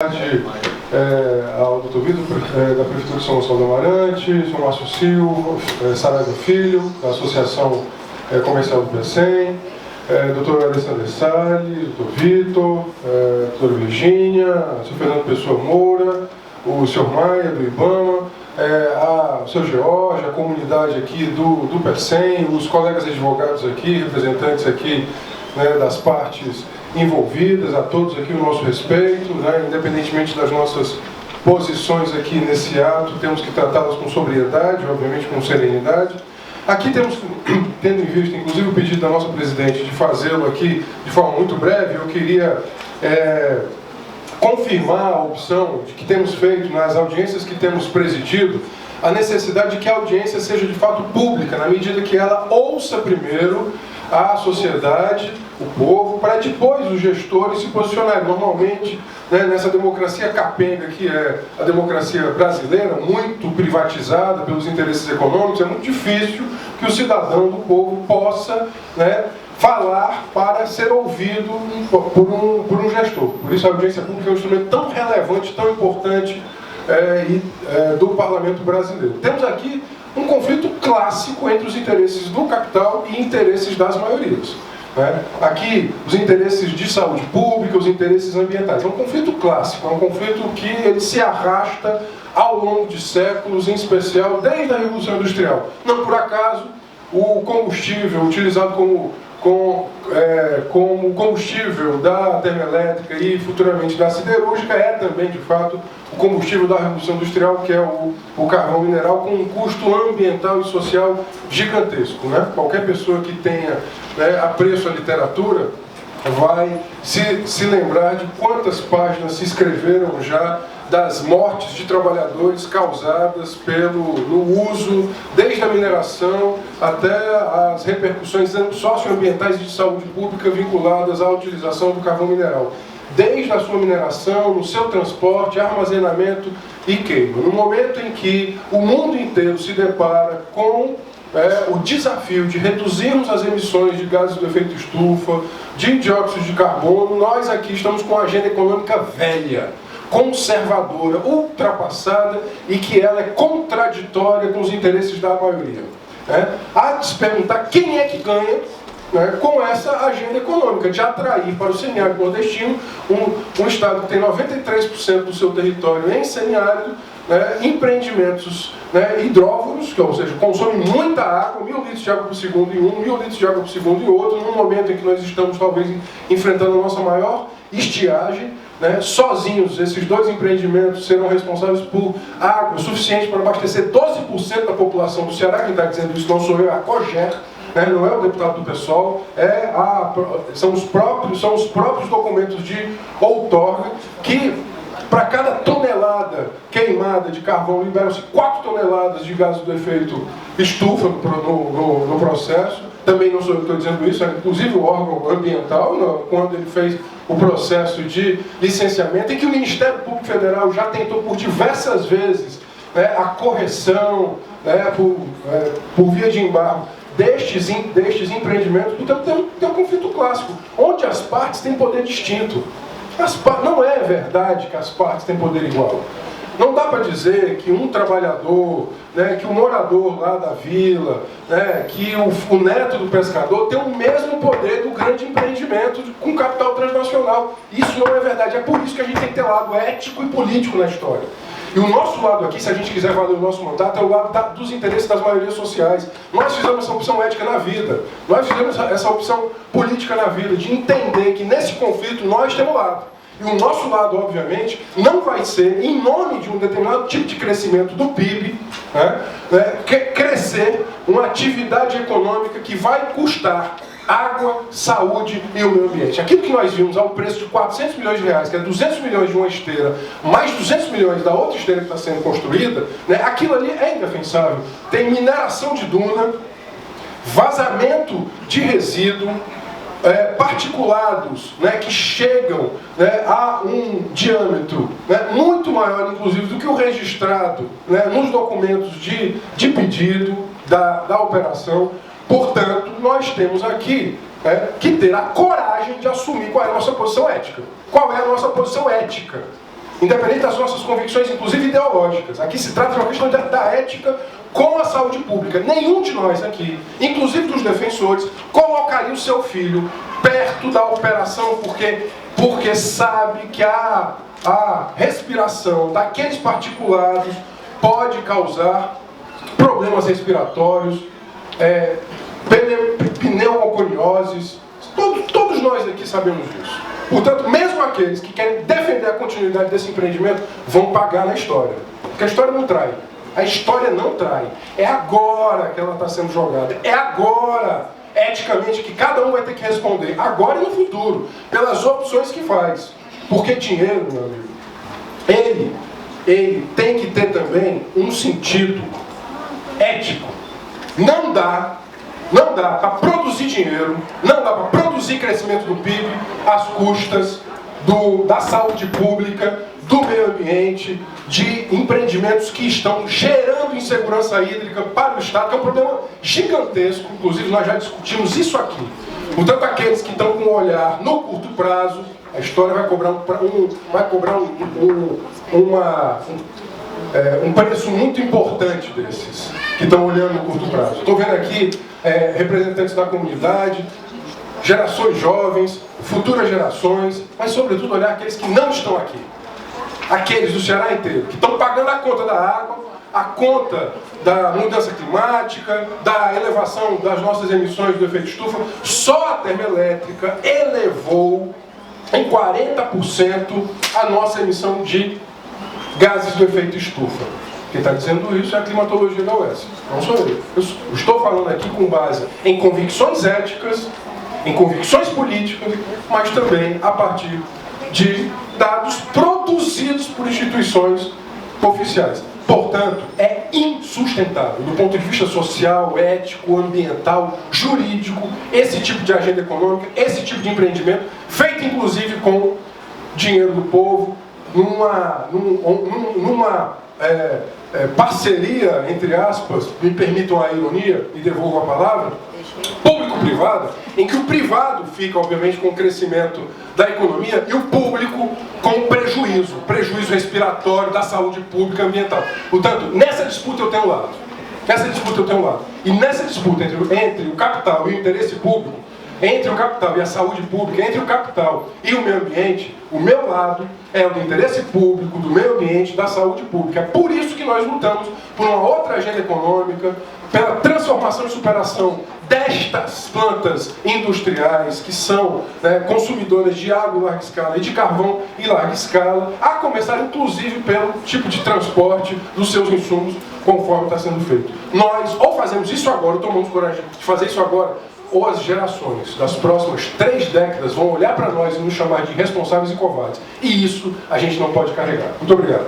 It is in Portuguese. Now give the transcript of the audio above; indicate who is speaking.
Speaker 1: Ao Dr. Vitor, da Prefeitura de São Gonçalo do Amarante, Sr. Márcio Silva, Saraiva Filho, da Associação Comercial do PECEM, Dr. Alessandro Salles, Dr. Vitor, Dr. Virgínia, Sr. Fernando Pessoa Moura, o Sr. Maia, do IBAMA, o Sr. George, a comunidade aqui do PECEM, os colegas advogados aqui, representantes aqui das partes envolvidas, a todos aqui o nosso respeito, independentemente das nossas posições aqui nesse ato, temos que tratá-las com sobriedade, obviamente com serenidade. Aqui temos, tendo em vista inclusive o pedido da nossa presidente de fazê-lo aqui de forma muito breve, eu queria confirmar a opção de que temos feito nas audiências que temos presidido, a necessidade de que a audiência seja de fato pública, na medida que ela ouça primeiro a sociedade, o povo, para depois os gestores se posicionarem. Normalmente, nessa democracia capenga que é a democracia brasileira, muito privatizada pelos interesses econômicos, é muito difícil que o cidadão do povo possa falar para ser ouvido por um gestor. Por isso a audiência pública é um instrumento tão relevante, tão importante do parlamento brasileiro. Temos aqui um conflito clássico entre os interesses do capital e interesses das maiorias. Aqui, os interesses de saúde pública, os interesses ambientais. É um conflito clássico, é um conflito que ele se arrasta ao longo de séculos, em especial desde a Revolução Industrial. Não por acaso, o combustível utilizado como combustível da termoelétrica e futuramente da siderúrgica é também, de fato, o combustível da Revolução Industrial, que é o carvão mineral, com um custo ambiental e social gigantesco. Qualquer pessoa que tenha apreço à literatura vai se lembrar de quantas páginas se escreveram já das mortes de trabalhadores causadas no uso, desde a mineração até as repercussões socioambientais e de saúde pública vinculadas à utilização do carvão mineral. Desde a sua mineração, no seu transporte, armazenamento e queima. No momento em que o mundo inteiro se depara com o desafio de reduzirmos as emissões de gases do efeito estufa, de dióxido de carbono, nós aqui estamos com uma agenda econômica velha, conservadora, ultrapassada e que ela é contraditória com os interesses da maioria. Há de se perguntar quem é que ganha com essa agenda econômica de atrair para o semiárido nordestino, um estado que tem 93% do seu território em semiárido, empreendimentos hidróvoros, ou seja, consomem muita água, 1.000 litros de água por segundo em um, 1.000 litros de água por segundo em outro, num momento em que nós estamos talvez enfrentando a nossa maior estiagem. Sozinhos, esses dois empreendimentos serão responsáveis por água suficiente para abastecer 12% da população do Ceará. Quem está dizendo isso não sou eu, é a COGER, não é o deputado do PSOL, são os próprios documentos de outorga que, para cada tonelada queimada de carvão, liberam-se 4 toneladas de gases do efeito estufa no processo. Também não sou eu que estou dizendo isso, é inclusive o órgão ambiental, quando ele fez o processo de licenciamento, em que o Ministério Público Federal já tentou por diversas vezes a correção por via de embargo destes empreendimentos. Portanto, tem um conflito clássico, onde as partes têm poder distinto. Não é verdade que as partes têm poder igual. Não dá para dizer que um trabalhador, que o morador lá da vila, que o neto do pescador tem o mesmo poder do grande empreendimento com capital transnacional. Isso não é verdade. É por isso que a gente tem que ter lado ético e político na história. E o nosso lado aqui, se a gente quiser valer o nosso mandato, é o lado dos interesses das maiorias sociais. Nós fizemos essa opção ética na vida. Nós fizemos essa opção política na vida, de entender que nesse conflito nós temos lado. E o nosso lado, obviamente, não vai ser, em nome de um determinado tipo de crescimento do PIB, crescer uma atividade econômica que vai custar água, saúde e o meio ambiente. Aquilo que nós vimos ao preço de 400 milhões de reais, que é 200 milhões de uma esteira, mais 200 milhões da outra esteira que está sendo construída, aquilo ali é indefensável. Tem mineração de duna, vazamento de resíduo, particulados que chegam a um diâmetro muito maior, inclusive, do que o registrado nos documentos de pedido da operação. Portanto, nós temos aqui que ter a coragem de assumir qual é a nossa posição ética. Qual é a nossa posição ética? independente das nossas convicções, inclusive ideológicas. Aqui se trata de uma questão da ética com a saúde pública. Nenhum de nós aqui, inclusive dos defensores, colocaria o seu filho perto da operação porque sabe que a respiração daqueles particulados pode causar problemas respiratórios, pneumoconioses. Todos nós aqui sabemos disso. Portanto, mesmo aqueles que querem defender a continuidade desse empreendimento vão pagar na história. Porque a história não trai. A história não trai. É agora que ela está sendo jogada. É agora, eticamente, que cada um vai ter que responder. Agora e no futuro. Pelas opções que faz. Porque dinheiro, meu amigo, ele tem que ter também um sentido ético. Não dá para produzir dinheiro, não dá para produzir crescimento do PIB às custas da saúde pública, do meio ambiente, de empreendimentos que estão gerando insegurança hídrica para o Estado, que é um problema gigantesco. Inclusive, nós já discutimos isso aqui. Portanto, aqueles que estão com um olhar no curto prazo, a história vai cobrar um preço muito importante desses que estão olhando no curto prazo. Estou vendo aqui representantes da comunidade, gerações jovens, futuras gerações, mas sobretudo olhar aqueles que não estão aqui. Aqueles do Ceará inteiro, que estão pagando a conta da água, a conta da mudança climática, da elevação das nossas emissões do efeito estufa. Só a termoelétrica elevou em 40% a nossa emissão de gases do efeito estufa. Quem está dizendo isso é a climatologia da UES, não sou eu. Eu estou falando aqui com base em convicções éticas, em convicções políticas, mas também a partir de dados produzidos por instituições oficiais. Portanto, é insustentável, do ponto de vista social, ético, ambiental, jurídico, esse tipo de agenda econômica, esse tipo de empreendimento, feito inclusive com dinheiro do povo, numa parceria, entre aspas, me permitam a ironia e devolvo a palavra, público-privada, em que o privado fica, obviamente, com o crescimento da economia e o público com o prejuízo respiratório da saúde pública e ambiental. Portanto, nessa disputa eu tenho um lado. E nessa disputa entre o capital e o interesse público, entre o capital e a saúde pública, entre o capital e o meio ambiente, o meu lado é o do interesse público, do meio ambiente, da saúde pública. É por isso que nós lutamos por uma outra agenda econômica, pela transformação e superação destas plantas industriais que são consumidoras de água em larga escala e de carvão em larga escala, a começar inclusive pelo tipo de transporte dos seus insumos, conforme está sendo feito. Nós ou fazemos isso agora, ou tomamos coragem de fazer isso agora, ou as gerações das próximas 3 décadas vão olhar para nós e nos chamar de irresponsáveis e covardes. E isso a gente não pode carregar. Muito obrigado.